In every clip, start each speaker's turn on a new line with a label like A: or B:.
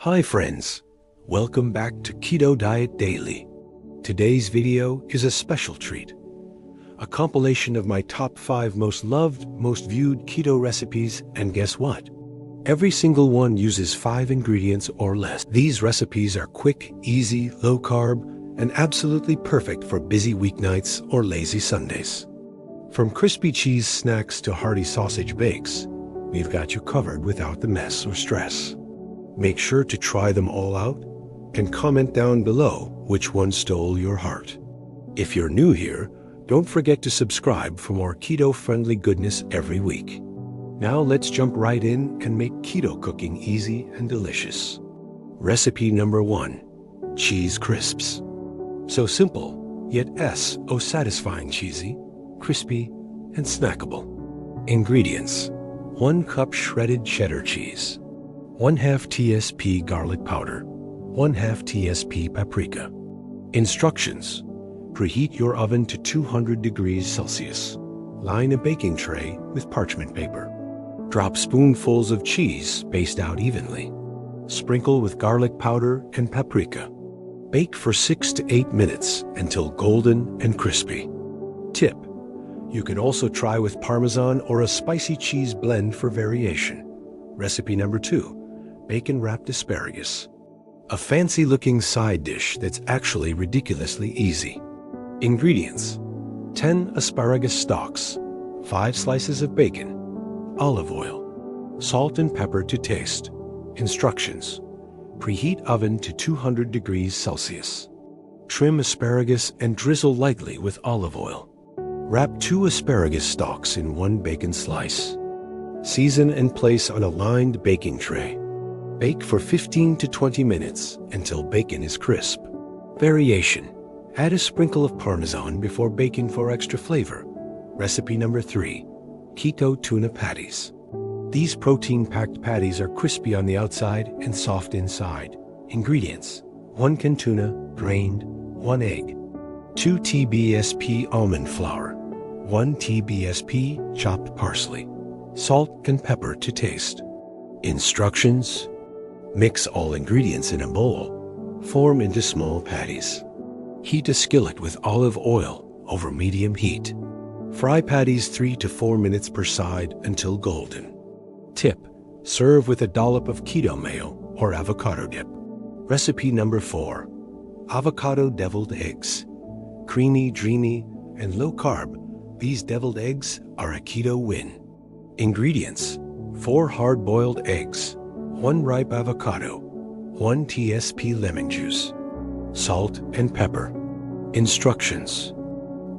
A: Hi friends, welcome back to Keto Diet Daily. Today's video is a special treat. A compilation of my top 5 most loved, most viewed keto recipes, and guess what? Every single one uses 5 ingredients or less. These recipes are quick, easy, low carb, and absolutely perfect for busy weeknights or lazy Sundays. From crispy cheese snacks to hearty sausage bakes, we've got you covered without the mess or stress. Make sure to try them all out and comment down below which one stole your heart. If you're new here, don't forget to subscribe for more keto-friendly goodness every week. Now let's jump right in and make keto cooking easy and delicious. Recipe number 1, cheese crisps. So simple, yet so satisfying cheesy, crispy, and snackable. Ingredients: 1 cup shredded cheddar cheese, 1/2 TSP garlic powder, 1/2 TSP paprika. Instructions: preheat your oven to 200 degrees Celsius. Line a baking tray with parchment paper. Drop spoonfuls of cheese spaced out evenly. Sprinkle with garlic powder and paprika. Bake for 6 to 8 minutes until golden and crispy. Tip: you can also try with Parmesan or a spicy cheese blend for variation. Recipe number 2, bacon-wrapped asparagus. A fancy-looking side dish that's actually ridiculously easy. Ingredients: 10 asparagus stalks, 5 slices of bacon, olive oil, salt and pepper to taste. Instructions: preheat oven to 200 degrees Celsius. Trim asparagus and drizzle lightly with olive oil. Wrap 2 asparagus stalks in 1 bacon slice. Season and place on a lined baking tray. Bake for 15 to 20 minutes until bacon is crisp. Variation: add a sprinkle of Parmesan before baking for extra flavor. Recipe number 3, keto tuna patties. These protein-packed patties are crispy on the outside and soft inside. Ingredients: 1 can tuna, drained, 1 egg, 2 TBSP almond flour, 1 TBSP chopped parsley, salt and pepper to taste. Instructions: mix all ingredients in a bowl. Form into small patties. Heat a skillet with olive oil over medium heat. Fry patties 3 to 4 minutes per side until golden. Tip: serve with a dollop of keto mayo or avocado dip. Recipe number 4, avocado deviled eggs. Creamy, dreamy, and low carb, these deviled eggs are a keto win. Ingredients: 4 hard-boiled eggs, 1 ripe avocado, 1 TSP lemon juice, salt and pepper. Instructions: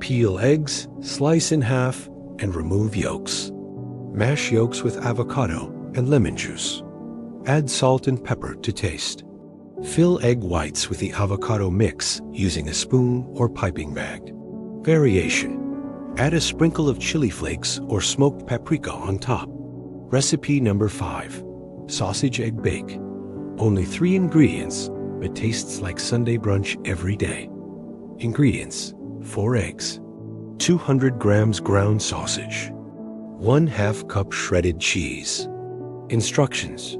A: peel eggs, slice in half, and remove yolks. Mash yolks with avocado and lemon juice. Add salt and pepper to taste. Fill egg whites with the avocado mix using a spoon or piping bag. Variation: add a sprinkle of chili flakes or smoked paprika on top. Recipe number 5, sausage egg bake. Only 3 ingredients, but tastes like Sunday brunch every day. Ingredients: 4 eggs, 200 grams ground sausage, 1/2 cup shredded cheese. Instructions: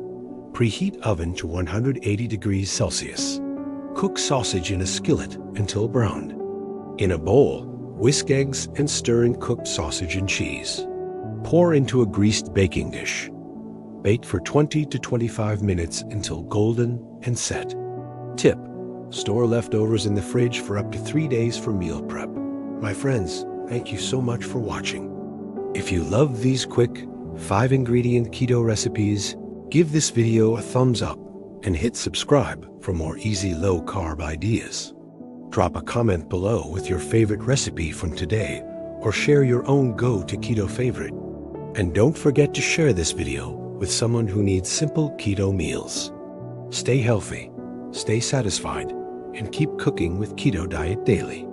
A: preheat oven to 180 degrees Celsius. Cook sausage in a skillet until browned. In a bowl, whisk eggs and stir in cooked sausage and cheese. Pour into a greased baking dish. Bake for 20 to 25 minutes until golden and set. Tip: store leftovers in the fridge for up to 3 days for meal prep. My friends, thank you so much for watching. If you love these quick, 5-ingredient keto recipes, give this video a thumbs up and hit subscribe for more easy low-carb ideas. Drop a comment below with your favorite recipe from today or share your own go-to-keto favorite. And don't forget to share this video with someone who needs simple keto meals. Stay healthy, stay satisfied, and keep cooking with Keto Diet Daily.